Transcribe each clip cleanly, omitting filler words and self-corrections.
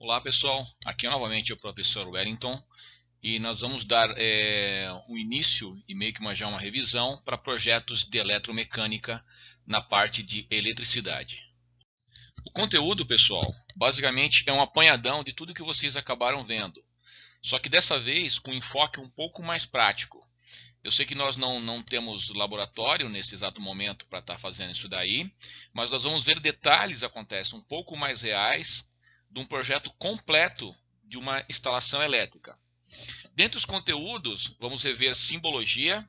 Olá pessoal, aqui é novamente o professor Wellington e nós vamos dar um início e meio que já uma revisão para projetos de eletromecânica na parte de eletricidade. O conteúdo, pessoal, basicamente é um apanhadão de tudo que vocês acabaram vendo, só que dessa vez com um enfoque um pouco mais prático. Eu sei que nós não temos laboratório nesse exato momento para estar fazendo isso daí, mas nós vamos ver detalhes acontecem um pouco mais reais de um projeto completo de uma instalação elétrica. Dentre os conteúdos, vamos rever simbologia,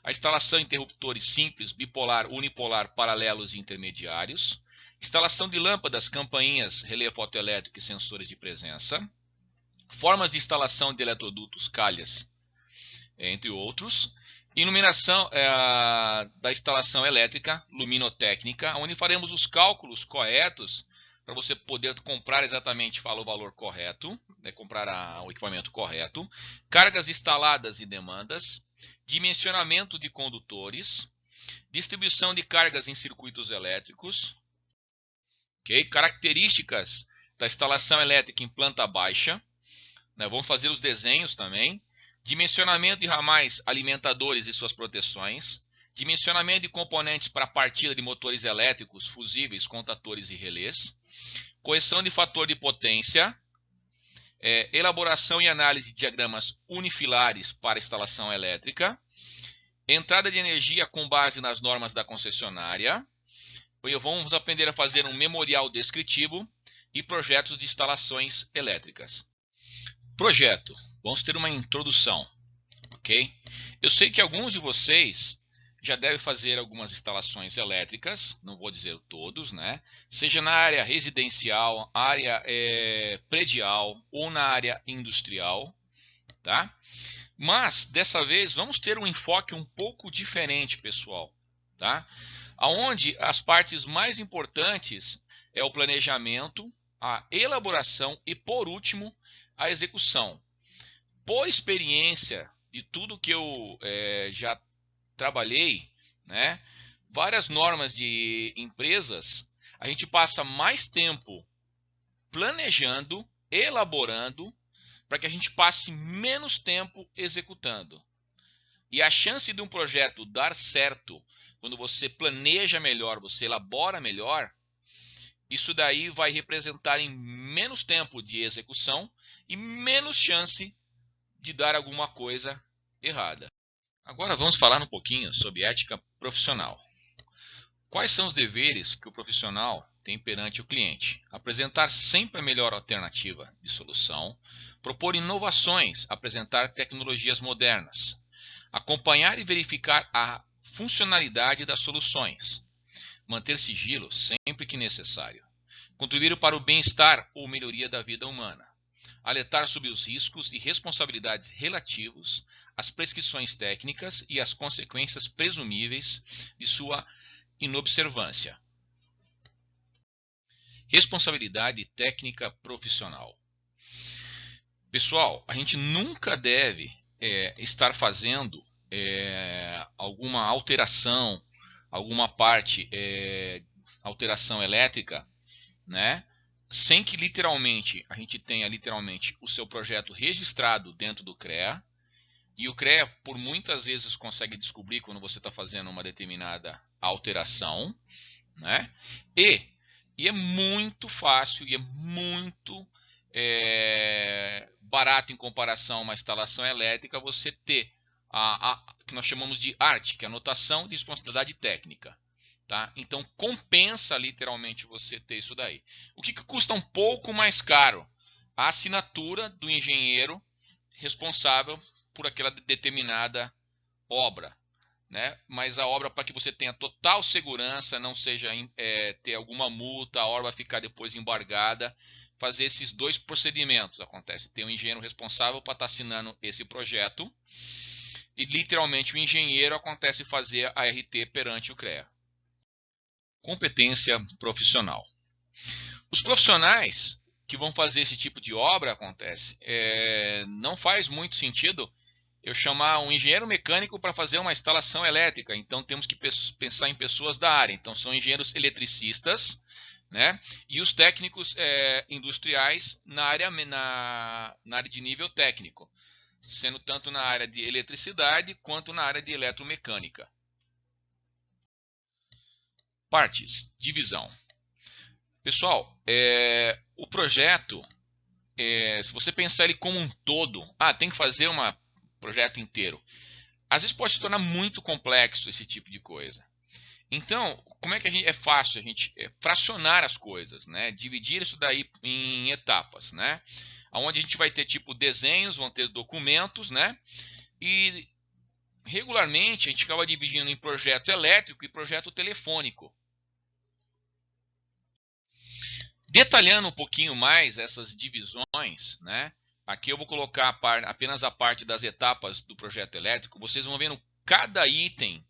a instalação de interruptores simples, bipolar, unipolar, paralelos e intermediários, instalação de lâmpadas, campainhas, relé fotoelétrico e sensores de presença, formas de instalação de eletrodutos, calhas, entre outros, iluminação da instalação elétrica, luminotécnica, onde faremos os cálculos corretos para você poder comprar exatamente o valor correto, comprar o equipamento correto, cargas instaladas e demandas, dimensionamento de condutores, distribuição de cargas em circuitos elétricos, características da instalação elétrica em planta baixa, vamos fazer os desenhos também, dimensionamento de ramais alimentadores e suas proteções, dimensionamento de componentes para partida de motores elétricos, fusíveis, contatores e relés, correção de fator de potência, elaboração e análise de diagramas unifilares para instalação elétrica, entrada de energia com base nas normas da concessionária, vamos aprender a fazer um memorial descritivo e projetos de instalações elétricas. Projeto. Vamos ter uma introdução, ok? Eu sei que alguns de vocês já devem fazer algumas instalações elétricas, não vou dizer todos, né? Seja na área residencial, área predial ou na área industrial, tá? Mas, dessa vez, vamos ter um enfoque um pouco diferente, pessoal, tá? Onde as partes mais importantes é o planejamento, a elaboração e, por último, a execução. Por experiência de tudo que eu já trabalhei, né, várias normas de empresas, a gente passa mais tempo planejando, elaborando, para que a gente passe menos tempo executando. E a chance de um projeto dar certo, quando você planeja melhor, você elabora melhor, isso daí vai representar em menos tempo de execução e menos chance de dar alguma coisa errada. Agora vamos falar um pouquinho sobre ética profissional. Quais são os deveres que o profissional tem perante o cliente? Apresentar sempre a melhor alternativa de solução, propor inovações, apresentar tecnologias modernas, acompanhar e verificar a funcionalidade das soluções, manter sigilo sempre que necessário, contribuir para o bem-estar ou melhoria da vida humana, alertar sobre os riscos e responsabilidades relativos às prescrições técnicas e às consequências presumíveis de sua inobservância. Responsabilidade técnica profissional. Pessoal, a gente nunca deve estar fazendo alguma alteração, alguma parte, alteração elétrica, né? Sem que literalmente a gente tenha o seu projeto registrado dentro do CREA, e o CREA por muitas vezes consegue descobrir quando você está fazendo uma determinada alteração, né? E é muito fácil e é muito barato em comparação a uma instalação elétrica você ter que nós chamamos de ART, que é a anotação de responsabilidade técnica. Tá? Então compensa literalmente você ter isso daí. O que custa um pouco mais caro? A assinatura do engenheiro responsável por aquela determinada obra, né? Mas a obra, para que você tenha total segurança, não seja ter alguma multa, a obra vai ficar depois embargada, fazer esses dois procedimentos acontece. Tem um engenheiro responsável para estar assinando esse projeto e literalmente o engenheiro acontece fazer a RT perante o CREA. Competência profissional. Os profissionais que vão fazer esse tipo de obra não faz muito sentido eu chamar um engenheiro mecânico para fazer uma instalação elétrica. Então temos que pensar em pessoas da área. Então são engenheiros eletricistas, né? E os técnicos industriais na área de nível técnico, sendo tanto na área de eletricidade quanto na área de eletromecânica. Partes, divisão. Pessoal, o projeto, se você pensar ele como um todo, tem que fazer um projeto inteiro. Às vezes pode se tornar muito complexo esse tipo de coisa. Então, como é que é fácil a gente fracionar as coisas, né? Dividir isso daí em etapas, né? Onde a gente vai ter tipo desenhos, vão ter documentos, né? E regularmente a gente acaba dividindo em projeto elétrico e projeto telefônico. Detalhando um pouquinho mais essas divisões, né? Aqui eu vou colocar apenas a parte das etapas do projeto elétrico. Vocês vão vendo cada item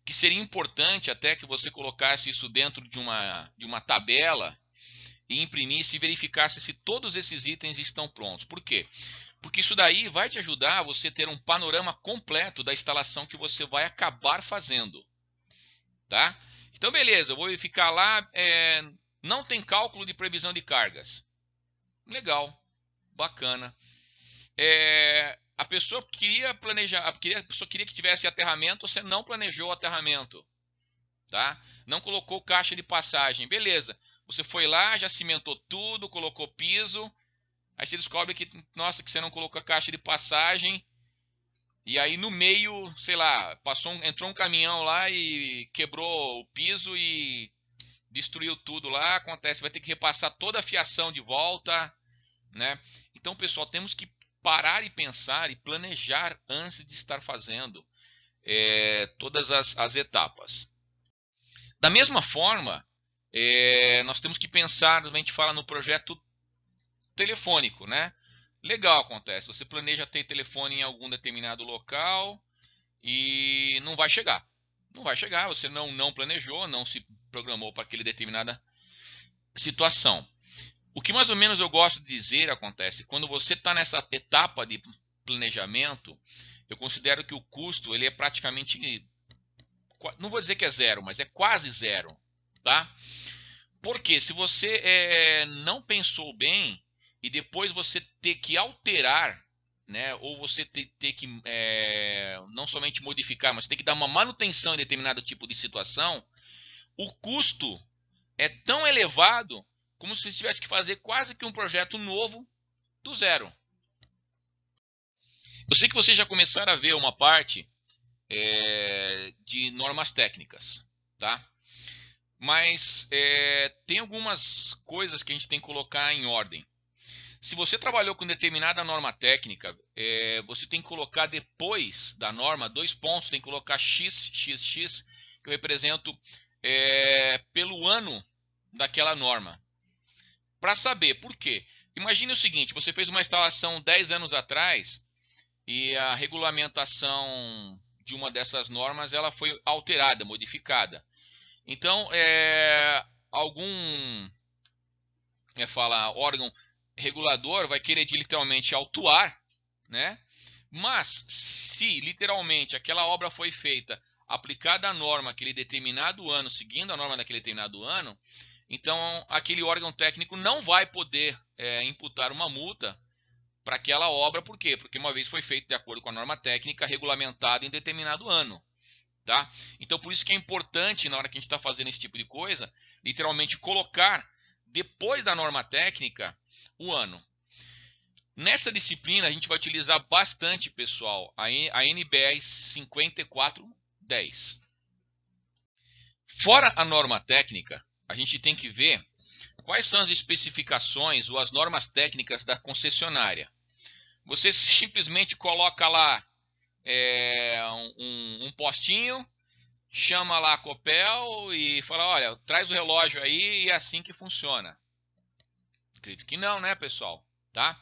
que seria importante até que você colocasse isso dentro de uma tabela e imprimisse e verificasse se todos esses itens estão prontos. Por quê? Porque isso daí vai te ajudar a você ter um panorama completo da instalação que você vai acabar fazendo. Tá? Então, beleza, eu vou verificar lá, não tem cálculo de previsão de cargas. Legal, bacana. A pessoa queria planejar, a pessoa queria que tivesse aterramento, você não planejou o aterramento. Tá? Não colocou caixa de passagem. Beleza, você foi lá, já cimentou tudo, colocou piso. Aí você descobre que, nossa, que você não colocou a caixa de passagem. E aí no meio, sei lá, entrou um caminhão lá e quebrou o piso e destruiu tudo lá. Acontece, vai ter que repassar toda a fiação de volta, né? Então, pessoal, temos que parar e pensar e planejar antes de estar fazendo todas as etapas. Da mesma forma, nós temos que pensar, a gente fala no projeto telefônico, né? Legal, acontece. Você planeja ter telefone em algum determinado local e não vai chegar. Não vai chegar, você não planejou, não se programou para aquela determinada situação. O que mais ou menos eu gosto de dizer acontece, quando você está nessa etapa de planejamento, eu considero que o custo ele é praticamente, não vou dizer que é zero, mas é quase zero. Tá? Porque se você não pensou bem e depois você ter que alterar, né, ou você ter que não somente modificar, mas ter que dar uma manutenção em determinado tipo de situação, o custo é tão elevado como se tivesse que fazer quase que um projeto novo do zero. Eu sei que vocês já começaram a ver uma parte de normas técnicas, tá? Mas tem algumas coisas que a gente tem que colocar em ordem. Se você trabalhou com determinada norma técnica, você tem que colocar depois da norma 2 pontos, tem que colocar x, x, x, que eu represento pelo ano daquela norma. Para saber por quê. Imagine o seguinte, você fez uma instalação 10 anos atrás e a regulamentação de uma dessas normas ela foi alterada, modificada. Então, algum órgão regulador vai querer literalmente autuar, né? Mas se literalmente aquela obra foi feita aplicada a norma aquele determinado ano, seguindo a norma daquele determinado ano, então aquele órgão técnico não vai poder imputar uma multa para aquela obra. Por quê? Porque uma vez foi feito de acordo com a norma técnica regulamentada em determinado ano. Tá? Então por isso que é importante, na hora que a gente está fazendo esse tipo de coisa, literalmente colocar depois da norma técnica o ano. Nessa disciplina a gente vai utilizar bastante, pessoal, a NBR 5410. Fora a norma técnica, a gente tem que ver quais são as especificações ou as normas técnicas da concessionária. Você simplesmente coloca lá um postinho, chama lá a Copel e fala, olha, traz o relógio aí e é assim que funciona. Acredito que não, né, pessoal? Tá?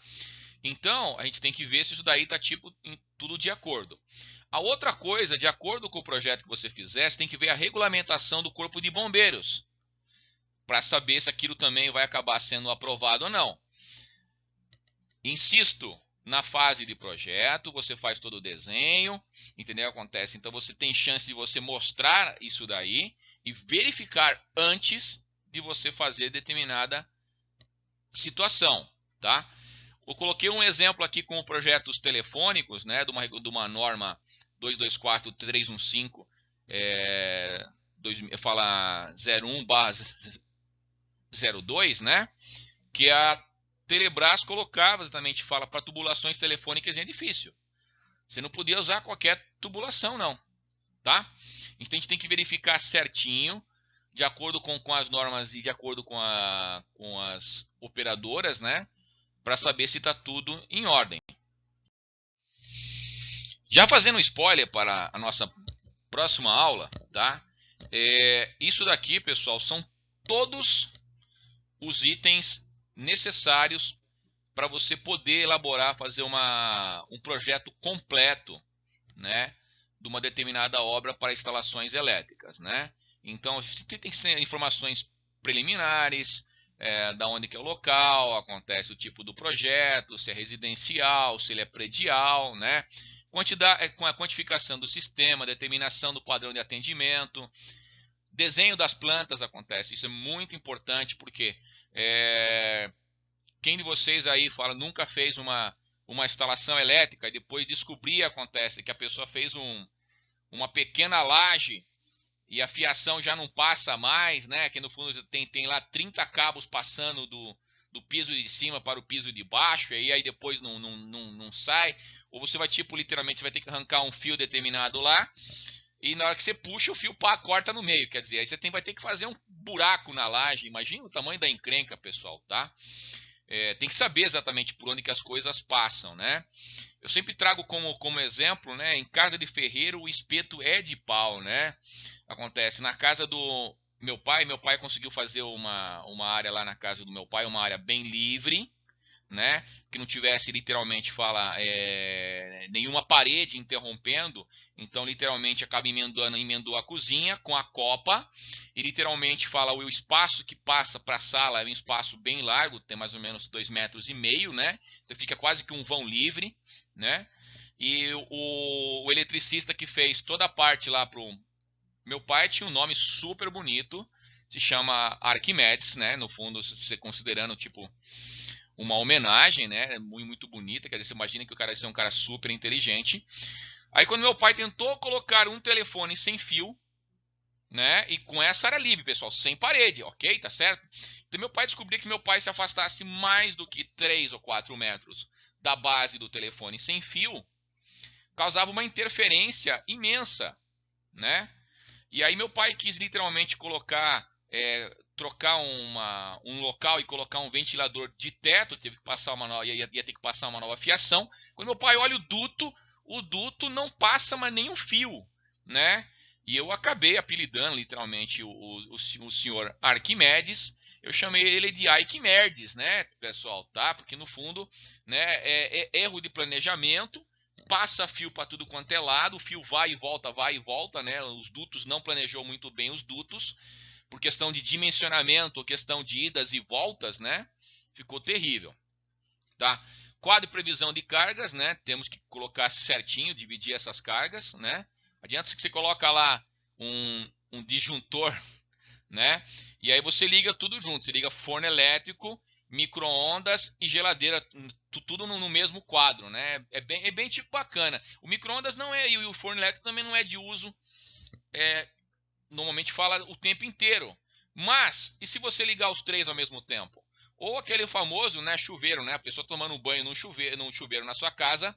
Então, a gente tem que ver se isso daí está tudo de acordo. A outra coisa, de acordo com o projeto que você fizer, você tem que ver a regulamentação do Corpo de Bombeiros, para saber se aquilo também vai acabar sendo aprovado ou não. Insisto, na fase de projeto, você faz todo o desenho, entendeu? Acontece. Então, você tem chance de você mostrar isso daí e verificar antes de você fazer determinada situação, tá? Eu coloquei um exemplo aqui com projetos telefônicos, né, de uma norma 224315, fala 01/02, né, que a Telebrás colocava exatamente, fala para tubulações telefônicas em edifício. Você não podia usar qualquer tubulação, não, tá? Então a gente tem que verificar certinho, de acordo com as normas e de acordo com as operadoras, né, para saber se está tudo em ordem. Já fazendo um spoiler para a nossa próxima aula, tá? Isso daqui, pessoal, são todos os itens necessários para você poder elaborar, fazer um projeto completo, né, de uma determinada obra para instalações elétricas, né? Então, tem que ter informações preliminares, da onde que é o local, acontece o tipo do projeto, se é residencial, se ele é predial, né? Com a quantificação do sistema, determinação do padrão de atendimento, desenho das plantas acontece. Isso é muito importante porque quem de vocês aí fala nunca fez uma instalação elétrica e depois descobrir acontece que a pessoa fez uma pequena laje e a fiação já não passa mais, né? Que no fundo tem lá 30 cabos passando do piso de cima para o piso de baixo, e aí depois não sai. Ou você vai, tipo, literalmente, você vai ter que arrancar um fio determinado lá, e na hora que você puxa, o fio corta no meio. Quer dizer, aí você vai ter que fazer um buraco na laje. Imagina o tamanho da encrenca, pessoal, tá? Tem que saber exatamente por onde que as coisas passam, né? Eu sempre trago como exemplo, né? Em casa de ferreiro, o espeto é de pau, né? Acontece na casa do meu pai conseguiu fazer uma área lá na casa do meu pai, uma área bem livre, né? Que não tivesse literalmente nenhuma parede interrompendo, então literalmente acaba emendou a cozinha com a copa e literalmente o espaço que passa para a sala é um espaço bem largo, tem mais ou menos 2,5 metros, né? Então fica quase que um vão livre, né? E o eletricista que fez toda a parte lá pro meu pai tinha um nome super bonito, se chama Arquimedes, né? No fundo, você considerando tipo uma homenagem, né? Muito, muito bonita. Quer dizer, você imagina que o cara é um cara super inteligente. Aí quando meu pai tentou colocar um telefone sem fio, né? E com essa área livre, pessoal, sem parede, ok? Tá certo? Então meu pai descobriu que meu pai se afastasse mais do que 3 ou 4 metros da base do telefone sem fio, causava uma interferência imensa, né? E aí meu pai quis literalmente trocar um local e colocar um ventilador de teto, teve que passar ia ter que passar uma nova fiação. Quando meu pai olha o duto não passa mais nenhum fio, né? E eu acabei apelidando literalmente o senhor Arquimedes. Eu chamei ele de Arquimedes, né, pessoal, tá? Porque no fundo, né, é erro de planejamento. Passa fio para tudo quanto é lado, o fio vai e volta, né? Os dutos não planejou muito bem os dutos, por questão de dimensionamento, questão de idas e voltas, né? Ficou terrível, tá? Quadro de previsão de cargas, né? Temos que colocar certinho, dividir essas cargas, né? Adianta que você coloca lá um disjuntor, né? E aí você liga tudo junto, você liga forno elétrico, micro-ondas e geladeira, tudo no mesmo quadro, né? É bem tipo bacana. O micro-ondas não é, e o forno elétrico também não é de uso, normalmente fala o tempo inteiro. Mas, e se você ligar os três ao mesmo tempo? Ou aquele famoso, né, chuveiro, né? A pessoa tomando um banho num chuveiro na sua casa,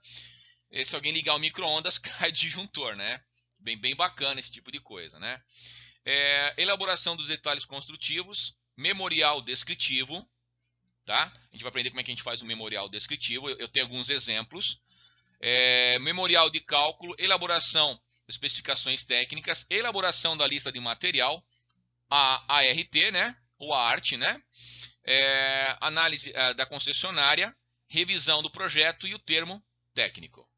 se alguém ligar o micro-ondas, cai disjuntor, né? Bem bacana esse tipo de coisa, né? Elaboração dos detalhes construtivos, memorial descritivo, tá? A gente vai aprender como é que a gente faz um memorial descritivo. Eu tenho alguns exemplos. Memorial de cálculo, elaboração de especificações técnicas, elaboração da lista de material, a ART, né? Ou a arte, né? Análise da concessionária, revisão do projeto e o termo técnico.